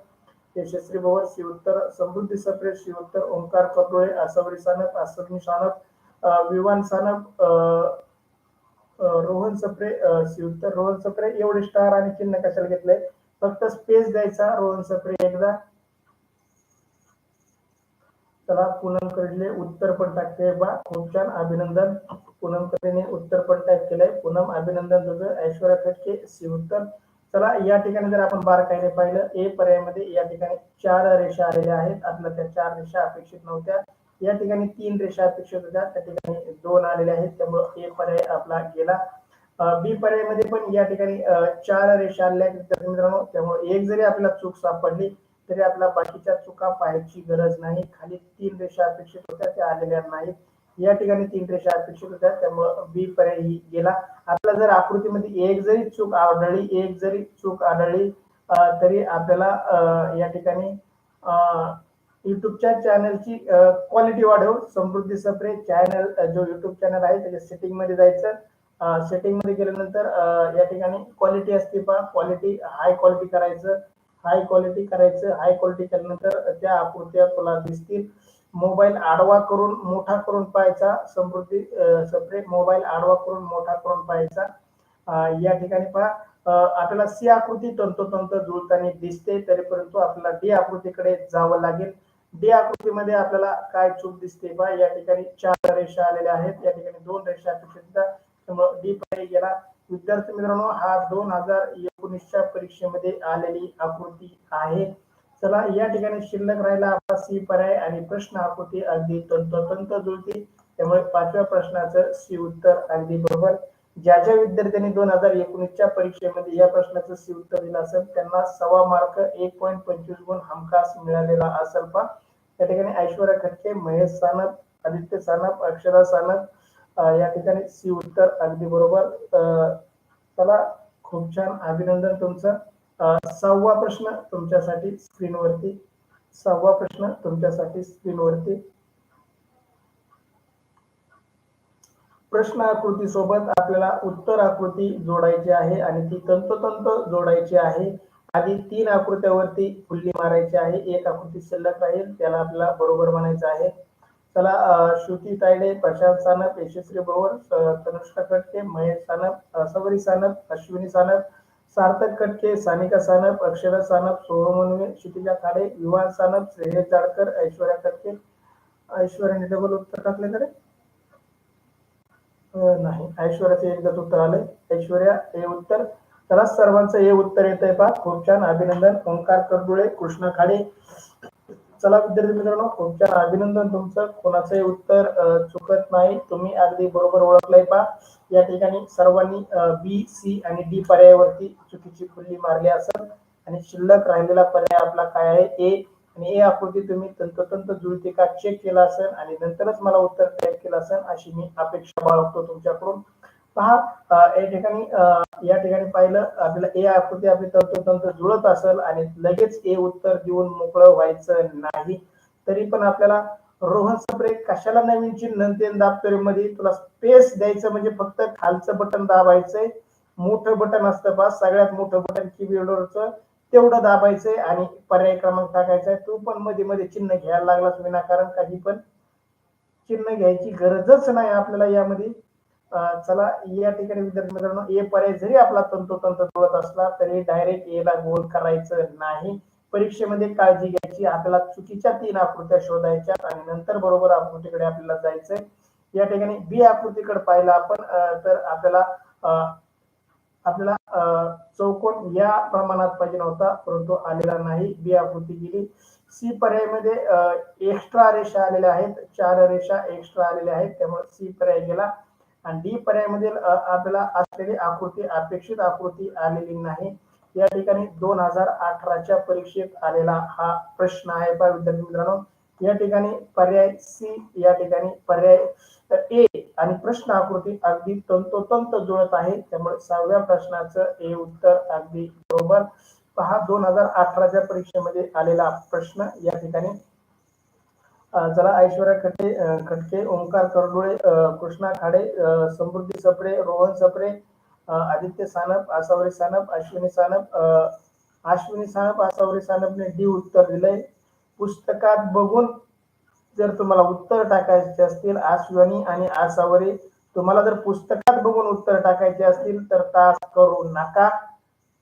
यशस्वी भवर सी उत्तर. समृद्धी सप्रे सी उत्तर. ओंकार कपडोळे, असवरी सानप, अश्विनी सानप, विवान सानप, रोहन सप्रे सी उत्तर. रोहन सप्रे एवढे स्टार आणि चिन्ह कशाला घेतलंय, फक्त स्पेस द्यायचा. रोहन सप्रे एकदा. चला पूनम कडले उत्तर पण टाकते बा. खूप छान, अभिनंदन. पूनम कडे उत्तर पण टाईप केलंय. पूनम अभिनंदन तुझं. ऐश्वर्या खटके सी उत्तर. चला या ठिकाणी जर आपण बारकाईने पाहिलं ए पर्यायामध्ये या ठिकाणी 4 रेषा आलेल्या आहेत. आपल्या त्या 4 रेषा अपेक्षित नव्हत्या. या ठिकाणी 3 रेषा अपेक्षित होत्या, त्या ठिकाणी 2 आलेल्या आहेत. त्यामुळे ए पर्याय आपला गेला. बी पर्यायामध्ये पण या ठिकाणी 4 रेषा आलेल्या आहेत मित्रांनो. त्यामुळे एक जरी आपल्याला चूक सापडली तरी आपल्याला बाकीच्या चुका पाहायची गरज नाही. खाली 3 रेषा अपेक्षित होत्या त्या आलेल्या नाहीत. या ठिकाणी 3 रेषा अपेक्षित होत्या, त्यामुळे बी पर्याय ही गेला. आपल्याला जर आकृतीमध्ये एक जरी चूक आढळली तरी आपल्याला या ठिकाणी युट्यूबच्या चॅनलची क्वालिटी वाढव. समृद्धी सप्रे चॅनल जो युट्यूब चॅनल आहे त्याच्या सेटिंग मध्ये जायचं. सेटिंग मध्ये गेल्यानंतर या ठिकाणी क्वालिटी असते पहा, क्वालिटी हाय क्वालिटी करायचं. हाय क्वालिटी करायचं. हाय क्वालिटी केल्यानंतर त्या आकृत्या तुला दिसतील. मोबाईल आडवा करून मोठा करून पाहायचा. समृद्धी सप्रे मोबाईल आडवा करून मोठा करून पाहायचा. या ठिकाणी पहा आपल्याला सी आकृती तंतोतंत जुळताना दिसते, तरी परंतु आपल्याला डी आकृतीकडे जावं लागेल. डी आकृतीमध्ये आपल्याला काय चूक दिसते पहा, या ठिकाणी 4 रेषा आलेल्या आहेत, या ठिकाणी 2 रेषा अपेक्षित. त्यामुळे डी पर्याय गेला. विद्यार्थी मित्रांनो, हा 2019च्या परीक्षेमध्ये आलेली आकृती आहे. चला या ठिकाणी शिल्लक राहिला आपला सी पर्याय आणि प्रश्न आकृती अगदी तंतोतंत जुळते, त्यामुळे 5व्या प्रश्नाचं सी उत्तर अगदी बरोबर. ज्या ज्या विद्यार्थ्यांनी 2019च्या परीक्षेमध्ये या प्रश्नाचं सी उत्तर दिलं असेल त्यांना 1.25 मार्क 1.25 गुण हमखास मिळालेला असेल पहा. या ठिकाणी ऐश्वर्या खटके, महेश सानप, आदित्य सानप, अक्षरा सानप या ठिकाणी सी उत्तर अगदी बरोबर. चला खूप छान, अभिनंदन तुमचं. 6वा प्रश्न तुमच्यासाठी स्क्रीनवरती. 6वा प्रश्न तुमच्यासाठी स्क्रीनवरती. प्रश्न आकृती सोबत आपल्याला उत्तर आकृती जोडायची आहे आणि ती तंतोतंत जोडायची आहे. आधी 3 आकृत्यावरती फुल्ली मारायची आहे. एक आकृती शिल्लक राहील, त्याला आपल्याला बरोबर म्हणायचं आहे. चला श्रुती तायडे, प्रशांत सानप, यशस्वी बरोबर, तनुष्का खटके, महेश सानप, सवरी सानप, अश्विनी सानप, सार्थक खटके, सानिका सानप, अक्षरा सानप, सोहम, क्षितिजा खाडे, विवान सानप, श्रेयस जाडकर, ऐश्वर्या खटके. ऐश्वर्याने डबल उत्तर टाकले कडे नाही, ऐश्वर्याचं एकदाच उत्तर आलंय. ऐश्वर्या हे उत्तर. चला सर्वांचं हे उत्तर येत आहे पहा, खूप छान, अभिनंदन. ओंकार करडुळे, कृष्णा खाडे. चला विद्यार्थी मित्रांनो, खूप छान, अभिनंदन तुमचं. कोणाचंही उत्तर चुकत नाही, तुम्ही अगदी बरोबर ओळखलंय पहा. या ठिकाणी सर्वांनी बी, सी आणि डी पर्यायावरती चुकीची फुल्ली मारली असेल आणि शिल्लक राहिलेला पर्याय आपला काय आहे, ए. आणि ए आकृती तुम्ही तंतोतंत जुळते का चेक केला असेल आणि नंतरच मला उत्तर टाईप केलं असेल अशी मी अपेक्षा बाळगतो तुमच्याकडून. पहा या ठिकाणी पाहिलं आपल्याला ए आकृती आपली तंतोतंत जुळत असेल आणि लगेच ए उत्तर देऊन मोकळं व्हायचं नाही. तरी पण आपल्याला रोहन सप्रे कशाला नवीन चिन्ह दाबतोय मध्ये, तुला स्पेस द्यायचं म्हणजे फक्त खालचं बटन दाबायचंय. मोठं बटन असतं पहा, सगळ्यात मोठं बटन कीबोर्डवरचं तेवढं दाबायचंय आणि पर्याय क्रमांक टाकायचा आहे. तू पण मध्ये मध्ये चिन्ह घ्यायला लागलास विनाकारण, काही पण चिन्ह घ्यायची गरजच नाही आपल्याला यामध्ये. चला या ठिकाणी विद्यार्थी मित्रांनो, ए पर्याय जरी आपला तंतोतंत जुळत असला तरी डायरेक्ट ए ला गोल करायचं नाही. परीक्षेमध्ये काळजी घ्यायची, आपल्याला चुकीच्या 3 आकृत्या शोधायच्या आणि नंतर बरोबर आकृतीकडे आपल्याला जायचंय. या ठिकाणी बी आकृतीकडे पाहिलं आपण तर आपल्याला चौकोन या प्रमाणात पाहिजे नव्हता, परंतु आलेला नाही, बी आकृती गेली. सी पर्याय मध्ये एक्स्ट्रा रेषा आलेल्या आहेत, 4 रेषा एक्स्ट्रा आलेल्या आहेत, त्यामुळे सी पर्याय गेला. आणि डी पर्याय मध्ये आपल्याला असलेली आकृती अपेक्षित आकृती आलेली नाही. या ठिकाणी 2018च्या परीक्षेत आलेला हा प्रश्न आहे पहा विद्यार्थी मित्रांनो. या ठिकाणी पर्याय सी, या ठिकाणी पर्याय ए आणि प्रश्न आकृती अगदी तंतोतंत जुळत आहे, त्यामुळे 6व्या प्रश्नाचं ए उत्तर अगदी बरोबर. पहा 2018च्या परीक्षेमध्ये आलेला प्रश्न या ठिकाणी. चला ऐश्वर्या खटके, ओंकार करडुळे, कृष्णा खाडे, समृद्धी सप्रे, रोहन सप्रे, आदित्य सानप, आसावरी सानप, अश्विनी सानप, आसावरी सानपने डी उत्तर दिलंय. पुस्तकात बघून जर तुम्हाला उत्तर टाकायचे असतील, अश्विनी आणि आसावरी, तुम्हाला जर पुस्तकात बघून उत्तर टाकायचे असतील तर तास करू नका,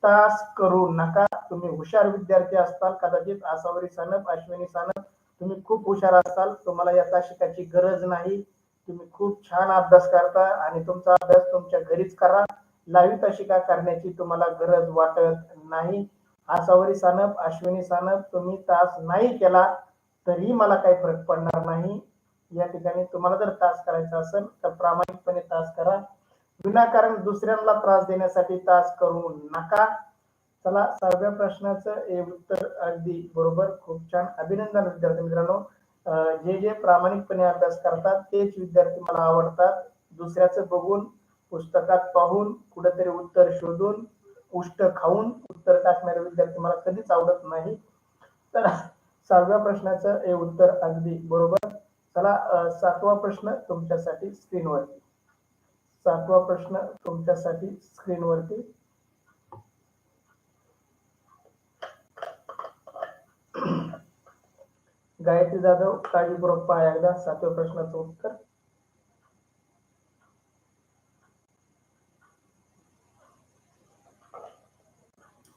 तास करू नका. तुम्ही हुशार विद्यार्थी असताल कदाचित, आसावरी सानप, अश्विनी सानप तुम्ही खूप हुशार असाल, तुम्हाला या तासिकाची गरज नाही. तुम्ही खूप छान अभ्यास करता आणि तुमचा अभ्यास तुमच्या घरीच करा, लाईव्ह तासिका करण्याची तुम्हाला गरज वाटत नाही. आसावरी सानप, अश्विनी सानप तुम्ही तास नाही केला तरी मला काही फरक पडणार नाही. या ठिकाणी तुम्हाला जर तास करायचा असेल तर प्रामाणिकपणे तास करा, विनाकारण दुसऱ्यांना त्रास देण्यासाठी तास करू नका. चला 6व्या प्रश्नाचं हे उत्तर अगदी बरोबर, खूप छान, अभिनंदन विद्यार्थी मित्रांनो. जे जे प्रामाणिकपणे अभ्यास करतात तेच विद्यार्थी मला आवडतात. दुसऱ्याचं बघून, पुस्तकात पाहून, कुठेतरी उत्तर शोधून, उष्ट खाऊन उत्तर टाकणारे विद्यार्थी मला कधीच आवडत नाही. तर 6व्या प्रश्नाचं हे उत्तर अगदी बरोबर. चला 7वा प्रश्न तुमच्यासाठी स्क्रीनवरती. 7वा प्रश्न तुमच्यासाठी स्क्रीनवरती. गायत्री जाधव काळजीपूर्वक पहा एकदा 7व्या प्रश्नाचं उत्तर.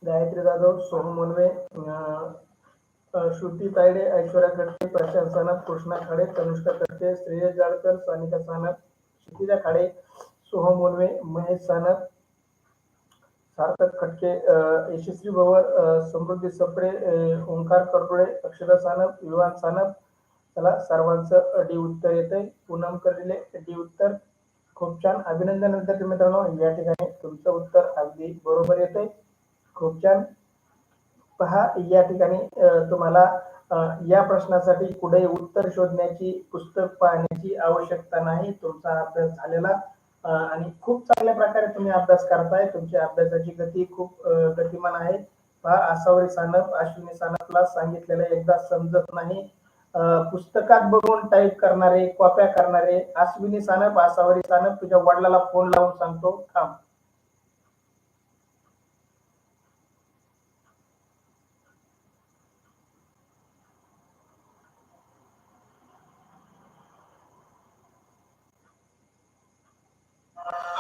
गायत्री जाधव, सोहम मुनवे, श्रुती तायडे, ऐश्वर्या खडके, प्रशांत सानप, कृष्णा खाडे, तनुष्का खडके, श्रेयस जाळकर, सानिका सानप, क्षितिजा खाडे, सोहम मुनवे, महेश सानप, सार्थक खटके, यशस्वी भवर, समृद्धी सप्रे, ओंकार करडोळे, अक्षरा सानप, विवान सानप. चला सर्वांचं डी उत्तर येतंय. पूनम करले डी उत्तर. खूप छान, अभिनंदन विद्यार्थी मित्रांनो. या ठिकाणी तुमचं उत्तर अगदी बरोबर येतंय. खूप छान. पहा या ठिकाणी तुम्हाला या प्रश्नासाठी कुठे उत्तर शोधण्याची, पुस्तक पाहण्याची आवश्यकता नाही. तुमचा अभ्यास झालेला आणि खूप चांगल्या प्रकारे तुम्ही अभ्यास करताय. तुमच्या अभ्यासाची गती खूप गतिमान आहे. पहा आसावरी सानप, अश्विनी सानपला सांगितलेलं एकदा समजत नाही. पुस्तकात बघून टाईप करणारे, कॉप्या करणारे. अश्विनी सानप, आसावरी सानप, तुझ्या वडिलाला फोन लावून सांगतो थांब.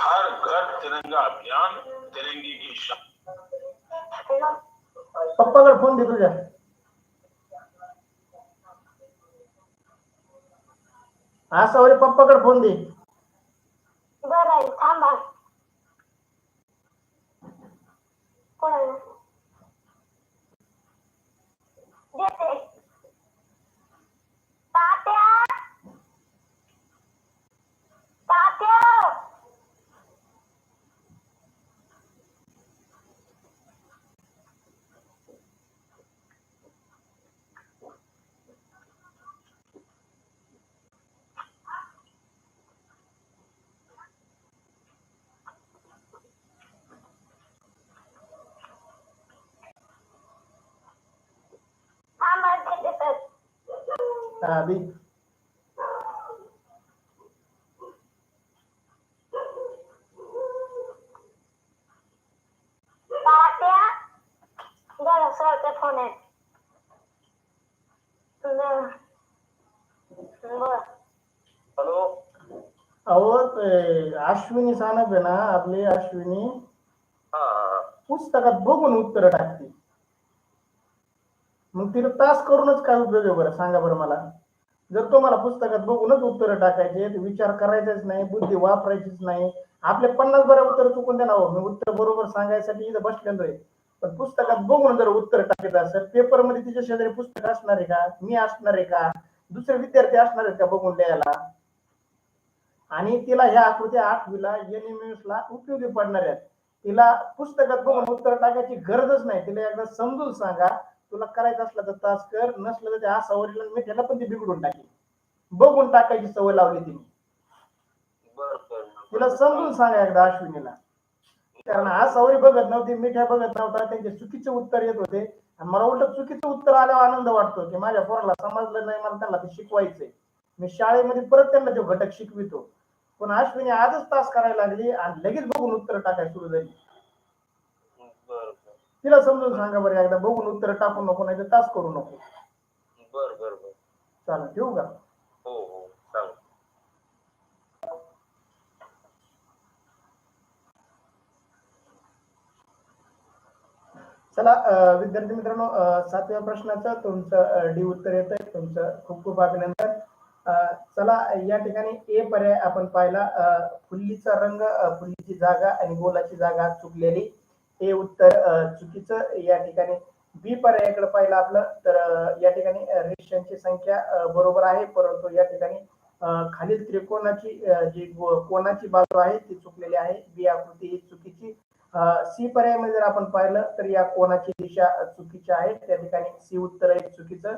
हर घर तिरंगा अभियान, तिरंगे की शान. पप्पाकडे फोन दे तुझ्या. आसावरी पप्पाकडे फोन दे. बरं थांबा. कोण देते तात्या तात्या. अभी तात्या बरं सरचा फोन आहे. हॅलो. अहो अश्विनी सानप आहे ना आपली अश्विनी, पुस्तकात बघून उत्तर टाकते. मग तिला तास करूनच काय उपयोग आहे बरं सांगा बरं मला. जर तुम्हाला पुस्तकात बघूनच उत्तर टाकायचे, विचार करायचाच नाही, बुद्धी वापरायचीच नाही. आपले 50 बरं उत्तर चुकून देणार. मी उत्तर बरोबर सांगायसाठी इथं बसलेलो आहे. पण पुस्तकात बघून जर उत्तर टाकायचं असेल, पेपर मध्ये तिच्या शेजारी पुस्तक असणार आहे का, मी असणार आहे का, दुसरे विद्यार्थी असणार आहेत का बघून द्यायला. आणि तिला ह्या आकृत्या 8वीला NMS उपयोगी पडणार आहेत. तिला पुस्तकात बघून उत्तर टाकायची गरजच नाही. तिला एकदा समजून सांगा. तुला करायचं असलं तर तास कर, नसलं तर त्या सवयीला मी त्याला पण ती बिघडून टाकेल. बघून टाकायची सवय लावली तिने. तिला समजून सांगा एकदा अश्विनीला. कारण आज सवयी बघत नव्हती, मिठ्या बघत नव्हता, त्यांचे चुकीचे उत्तर येत होते. मला उलट चुकीचं उत्तर आल्यावर आनंद वाटतो की माझ्या पोराला समजलं नाही, मला त्यांना ते शिकवायचंय. मी शाळेमध्ये परत त्यांना तो घटक शिकवितो. पण अश्विनी आजच तास करायला लागली आणि लगेच बघून उत्तर टाकायला सुरू झाली. तिला समजून सांगा बरं एकदा, बघून उत्तर टाकू नको, नाही तर तास करू नको. बर बर बर चालेल, ठेवू का? हो हो चालेल. चला विद्यार्थी मित्रांनो, 7व्या प्रश्नाचं तुमचं डी उत्तर येत आहे. तुमचं खूप खूप अभिनंदन. चला या ठिकाणी ए पर्याय आपण पाहिला. फुल्लीचा रंग, फुल्लीची जागा आणि गोलाची जागा चुकलेली. हे उत्तर चुकीचं. या ठिकाणी बी पर्यायाकडे पाहिलं आपलं तर या ठिकाणी रेषांची संख्या बरोबर आहे, परंतु या ठिकाणी खालील त्रिकोणाची जी कोणाची बाजू आहे ती चुकलेली आहे. बी आकृती ही चुकीची. सी पर्यायामध्ये जर आपण पाहिलं तर या कोणाची दिशा चुकीची आहे, त्या ठिकाणी सी उत्तर आहे चुकीचं.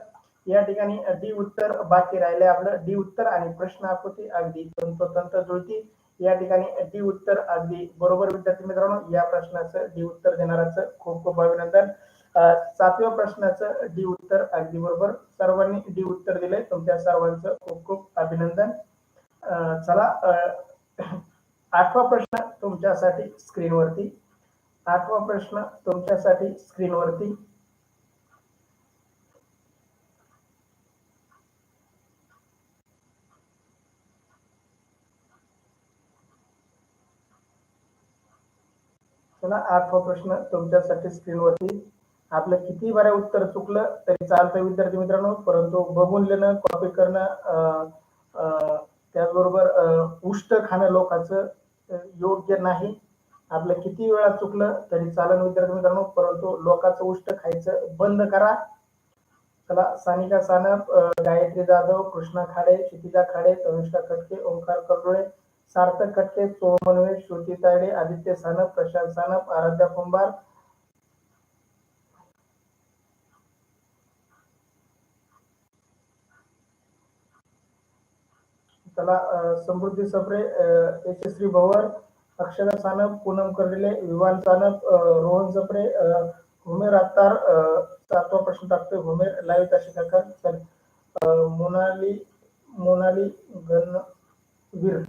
या ठिकाणी डी उत्तर बाकी राहिले आपलं. डी उत्तर आणि प्रश्न आकृती अगदी तंतोतंत जुळती. या ठिकाणी डी उत्तर अगदी बरोबर विद्यार्थी मित्रांनो. या प्रश्नाचं डी उत्तर देणाऱ्याचं खूप खूप अभिनंदन. सातव्या प्रश्नाचं डी उत्तर अगदी बरोबर, सर्वांनी डी उत्तर दिलंय. तुमच्या सर्वांचं खूप खूप अभिनंदन. चला, आठवा प्रश्न तुमच्यासाठी स्क्रीनवरती. आठवा प्रश्न तुमच्यासाठी स्क्रीनवरती. चला, आठवा प्रश्न तुमच्यासाठी स्क्रीनवरती. आपलं किती बऱ्या उत्तर चुकलं तरी चालतं विद्यार्थी मित्रांनो, परंतु बघून लिहिणं, कॉपी करणं, त्याचबरोबर उष्ट खाणं लोकांचं योग्य नाही. आपलं किती वेळा चुकलं तरी चालेल विद्यार्थी मित्रांनो, परंतु लोकांचं उष्ट खायचं बंद करा. चला, सानिका सानप, गायत्री जाधव, कृष्णा खाडे, क्षितिजा खाडे, तनुष्का खटके, ओंकार कर्डोळे, सार्थक खटके, सोहम मनवे, श्रुती तायडे, आदित्य सानप, प्रशांत सानप, आराध्या कुंभार, चला, समृद्धी सप्रे, यशस्वी भवर, अक्षरा सानप, पूनम कर्डिले, विवान सानप, रोहन सप्रे, हुमेर अत्तार, सातवा प्रश्न टाकतोय हुमेर, लाईव्ह शिकाकर, चल, मोनाली गणवीर,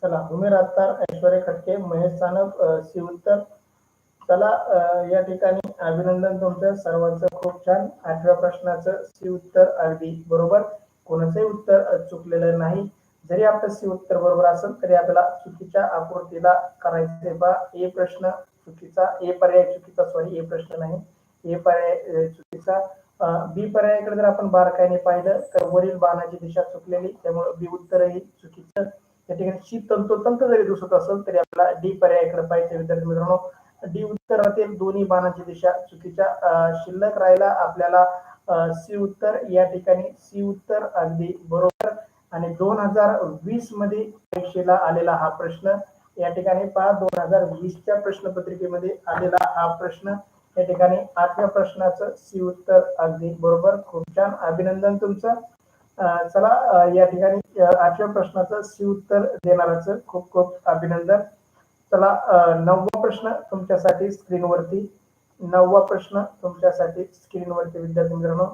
चला, हुमेर अत्तार, ऐश्वर्या खटके, महेश सानप, सी उत्तर. चला, या ठिकाणी अभिनंदन तुमचं सर्वांचं, खूप छान. आठव्या प्रश्नाचं सी उत्तर अगदी बरोबर, कोणाचंही उत्तर चुकलेलं नाही. जरी आपलं सी उत्तर बरोबर असेल तरी आपल्याला चुकीच्या आकृतीला करायचे बा. ए प्रश्न चुकीचा, ए पर्याय चुकीचा, सॉरी, ए प्रश्न नाही, ए पर्याय चुकीचा. बी पर्यायाकडे जर आपण बारकाईने पाहिलं तर वरील बाणाची दिशा चुकलेली, त्यामुळे बी उत्तरही चुकीचं. या ठिकाणी शी तंतोतंत जरी दिसत असेल तरी आपल्याला डी पर्यायाकडे पाहिजे विद्यार्थी मित्रांनो. डी उत्तरातील दोन्ही बाणाची दिशा चुकीच्या. शिल्लक राहिला आपल्याला सी उत्तर. या ठिकाणी सी उत्तर अगदी बरोबर. आणि 2020 मध्ये परीक्षेला आलेला हा प्रश्न, या ठिकाणी पहा, 2020च्या प्रश्नपत्रिकेमध्ये आलेला हा प्रश्न. या ठिकाणी आठव्या प्रश्नाचं सी उत्तर अगदी बरोबर, खूप छान, अभिनंदन तुमचं. चला, या ठिकाणी आठव्या प्रश्नाचं सी उत्तर देणाराचं खूप खूप अभिनंदन. चला, नववा प्रश्न तुमच्यासाठी स्क्रीनवरती. नववा प्रश्न तुमच्यासाठी स्क्रीनवरती विद्यार्थी मित्रांनो,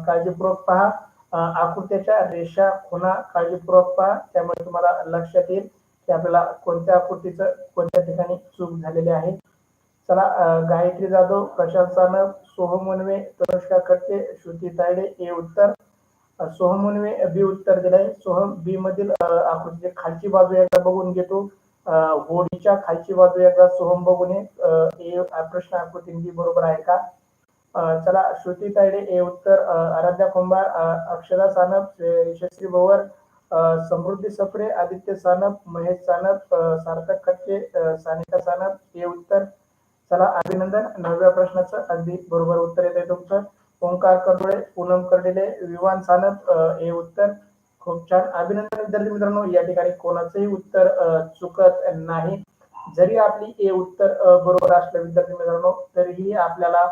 काळजीपूर्वक पहा. आकृत्याच्या रेषा खुणा काळजीपूर्वक पहा, त्यामुळे तुम्हाला लक्षात येईल की आपल्याला कोणत्या आकृतीचं कोणत्या ठिकाणी चूक झालेली आहे. चला, गायत्री जाधव, प्रशांत सानप, सोहम मनवे, तनुष्का खटके, श्रुती तायडे, ए उत्तर. सोहम मनवे बी उत्तर दिलंय. सोहम बी मधील आकृतीची खालची बाजू एकदा बघून घेतो. होडीच्या खालची बाजू एकदा सोहम बघून ए प्रश्न आकृती बी बरोबर आहे का. चला, श्रुती तायडे ए उत्तर. आराध्या कुंभार, अक्षरा सानप, यशस्वी भवर, समृद्धी सप्रे, आदित्य सानप, महेश सानप, सार्थक खटके, सानिका सानप, ए उत्तर. चला, अभिनंदन. नवव्या प्रश्नाचं अगदी बरोबर उत्तर येत आहे तुमचं. ओंकार कर्डोळे, पूनम कर्डिले, विवान सानप, ए उत्तर. खूप छान, अभिनंदन विद्यार्थी मित्रांनो. या ठिकाणी कोणाचंही उत्तर चुकत नाही. जरी आपली ए उत्तर बरोबर असलं विद्यार्थी मित्रांनो तरीही आपल्याला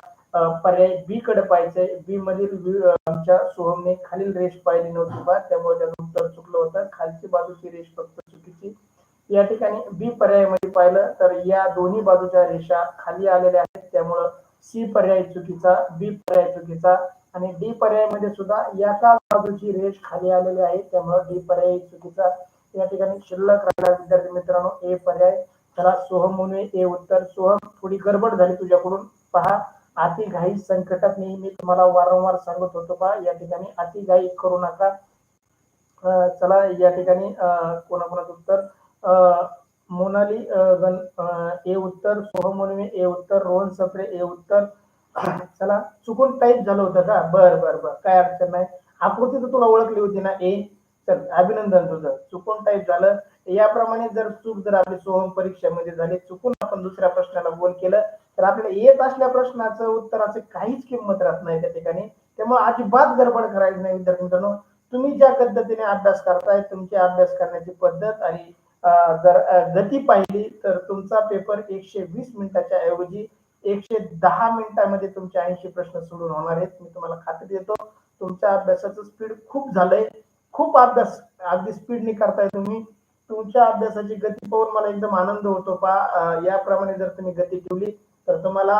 पर्याय बी कडे पाहिजे. बी मधील आमच्या सोहमने खालील रेष पाहिली नव्हती बा, त्यामुळे त्याचं उत्तर चुकलं होतं. खालची बाजूची रेष फक्त चुकीची. या ठिकाणी बी पर्यायामध्ये पाहिलं तर या दोन्ही बाजूच्या रेषा खाली आलेल्या आहेत, त्यामुळं सी पर्याय चुकीचा, बी पर्याय चुकीचा. आणि डी पर्यायामध्ये सुद्धा याचा बाजूची रेष खाली आलेली आहे, त्यामुळे डी पर्याय चुकीचा. या ठिकाणी शिल्लक राहिला विद्यार्थी मित्रांनो ए पर्याय. चला, सोहम मुने ए उत्तर. सोहम, थोडी गडबड झाली तुझ्याकडून, पहा. अति घाई संकटात नेहमी, मी तुम्हाला वारंवार सांगत होतो पहा, या ठिकाणी अति घाई करू नका. चला, या ठिकाणी कोणाकोणाचं उत्तर. मोनाली गण ए उत्तर, सोहम मुनवे ए उत्तर, रोहन सप्रे ए उत्तर. चला, चुकून टाईप झालं होतं का. बर बर बर, काय अडचण नाही. आकृती तर तुला ओळखली होती ना ए. चल, अभिनंदन तुझं, चुकून टाईप झालं. याप्रमाणे जर चूक जर आपली सोहम परीक्षेमध्ये झाली, चुकून आपण दुसऱ्या प्रश्नाला गोल केलं तर आपल्याला येत असल्या प्रश्नाचं उत्तराचं काहीच किंमत राहत नाही त्या ठिकाणी. त्यामुळे अजिबात गडबड करायची नाही विद्यार्थी मित्रांनो. तुम्ही ज्या पद्धतीने अभ्यास करताय, तुमची अभ्यास करण्याची पद्धत आणि जर गती पाहिली तर तुमचा पेपर 120 मिनिटाच्या ऐवजी 110 मिनिटांमध्ये तुमचे 80 प्रश्न सोडून होणार आहेत. मी तुम्हाला खात्री देतो. तुमच्या अभ्यासाचं स्पीड खूप झालंय, खूप अभ्यास अगदी स्पीडने करताय तुम्ही. तुमच्या अभ्यासाची गती पाहून मला एकदम आनंद होतो पहा. याप्रमाणे जर तुम्ही गती ठेवली तर तुम्हाला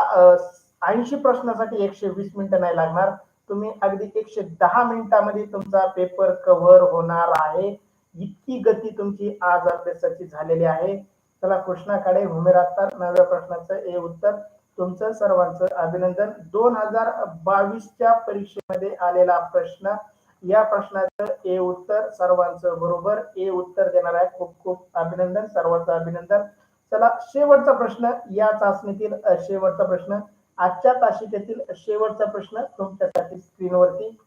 80 प्रश्नासाठी 120 मिनिटं नाही लागणार. तुम्ही अगदी 110 मिनिटांमध्ये तुमचा पेपर कव्हर होणार आहे. इतकी गती तुमची आज अभ्यासाची झालेली आहे. चला कृष्णा खाडे, उमेर अत्तार 9व्या प्रश्नाचं हे उत्तर. तुमचं सर्वांचं अभिनंदन. 2022च्या परीक्षेमध्ये आलेला प्रश्न, या प्रश्नाचं ए उत्तर सर्वांचं बरोबर. ए उत्तर देणार आहे. खूप खूप अभिनंदन, सर्वांचं अभिनंदन. चला शेवटचा प्रश्न, या चाचणीतील शेवटचा प्रश्न, आजच्या तासिकेतील शेवटचा प्रश्न तुमच्यासाठी स्क्रीनवरती.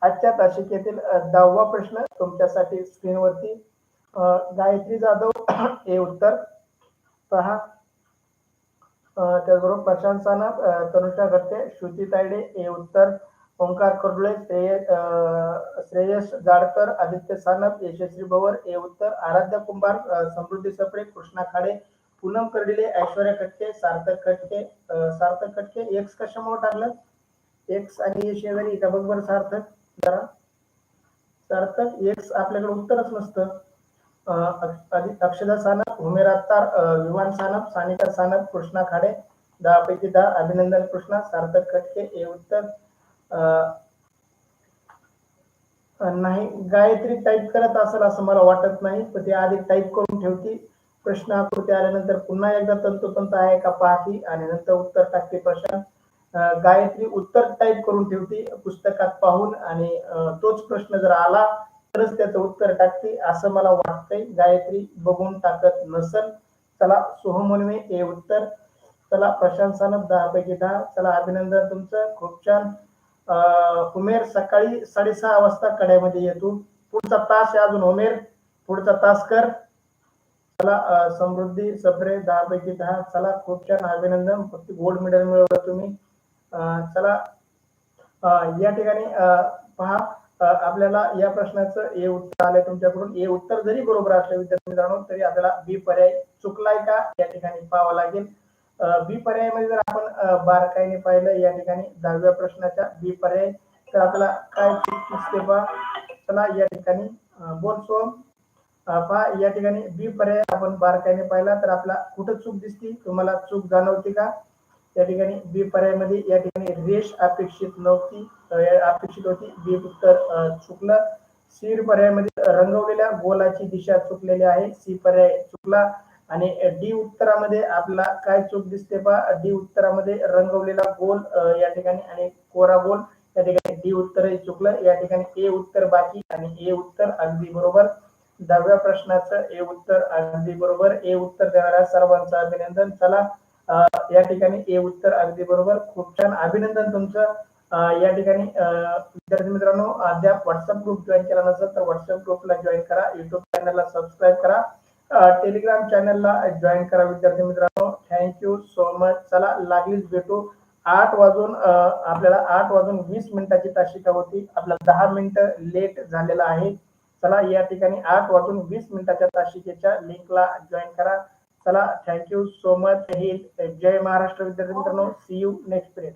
आजच्या तासिकेतील 10वा प्रश्न तुमच्यासाठी स्क्रीनवरती. गायत्री जाधव हे उत्तर पहा. त्याचबरोबर प्रशांत सानप, तनुषा घट्टे, श्रुती तायडे हे उत्तर. ओंकार कर्डुळे, श्रेयस जाडकर, आदित्य सानप, यशस्वी भवर हे उत्तर. आराध्या कुंभार, समृद्धी सपरे, कृष्णा खाडे, पूनम कर्डिले, ऐश्वर्या खटके, सार्थक खटके. एक्स कशामुळे टाकलं? एक्स आणि हे शेजारी का बघ बरं सार्थक, जरा सार्थक एक्स आपल्याकडे उत्तरच नसतं. अक्षदा सानप, उमेर अत्तार, विवान सानप, सानिका सानप, कृष्णा खाडे. 10 पैकी 10. अभिनंदन कृष्णा. सार्थक खटके हे उत्तर. नाही, गायत्री टाईप करत असेल असं मला वाटत नाही, पण ते आधी टाईप करून ठेवती. प्रश्न आकृती आल्यानंतर पुन्हा एकदा तंतोतंत आहे का पाहती आणि नंतर उत्तर टाकते. प्रश्न गायत्री उत्तर टाईप करून ठेवती पुस्तकात पाहून, आणि तोच प्रश्न जर आला तरच त्याचं उत्तर टाकते असं मला वाटतंय. गायत्री बघून टाकत नसल. चला सोहम मुनवे हे उत्तर. चला प्रशांत सानप 10 पैकी 10. चला अभिनंदन तुमचं, खूप छान. उमेर सकाळी 6:30 वाजता कड्यामध्ये येतो. पुढचा तास आहे अजून उमेर, पुढचा तास कर. चला समृद्धी सप्रे 10 पैकी 10. चला खूप छान, अभिनंदन. फक्त गोल्ड मेडल मिळवलं तुम्ही. चला या ठिकाणी पहा, आपल्याला या प्रश्नाचं ए उत्तर आलंय तुमच्याकडून. ए उत्तर जरी बरोबर असलं विद्यार्थी मित्रांनो, तरी आपल्याला बी पर्याय चुकलाय का या ठिकाणी पाहावं लागेल. बी पर्यायामध्ये जर आपण बारकाईने पाहिलं या ठिकाणी 10व्या प्रश्नाच्या बी पर्याय, तर आपल्याला काय चूक दिसते पहा. चला या ठिकाणी बोल सोम पहा, या ठिकाणी बी पर्याय आपण बारकाईने पाहिला तर आपला कुठं चूक दिसती, तुम्हाला चूक जाणवते का? या ठिकाणी बी पर्यायामध्ये या ठिकाणी रेष अपेक्षित नव्हती, अपेक्षित होती. बी उत्तर चुकलं. सी पर्यायामध्ये रंगवलेल्या गोलाची दिशा चुकलेली आहे, सी पर्याय चुकला. आणि डी उत्तरामध्ये आपला काय चूक दिसते पहा. डी उत्तरामध्ये रंगवलेला गोल या ठिकाणी आणि कोरा गोल, या ठिकाणी डी उत्तरही चुकलं. या ठिकाणी ए उत्तर बाकी आणि ए उत्तर अगदी बरोबर. 10व्या प्रश्नाचं ए उत्तर अगदी बरोबर. ए उत्तर देणाऱ्या सर्वांचं अभिनंदन. चला या ठिकाणी ए उत्तर अगदी बरोबर. खूप छान, अभिनंदन तुमचं. या ठिकाणी विद्यार्थी मित्रांनो, अद्याप व्हॉट्सअप ग्रुप जॉईन केला नसेल तर व्हॉट्सअप ग्रुपला जॉईन करा, युट्यूब चॅनलला सबस्क्राईब करा, टेलिग्राम चॅनलला जॉईन करा विद्यार्थी मित्रांनो. Thank you so much. चला लागलीच भेटू. 8 वाजून आपल्याला 8 वाजून 20 मिनिटाची तासिका होती, आपला 10 मिनिटं लेट झालेला आहे. चला या ठिकाणी 8 वाजून 20 मिनिटाच्या तासिकेच्या लिंकला जॉईन करा. चला थँक्यू सो मच. जय महाराष्ट्र विद्यार्थी मित्रांनो. See you next period.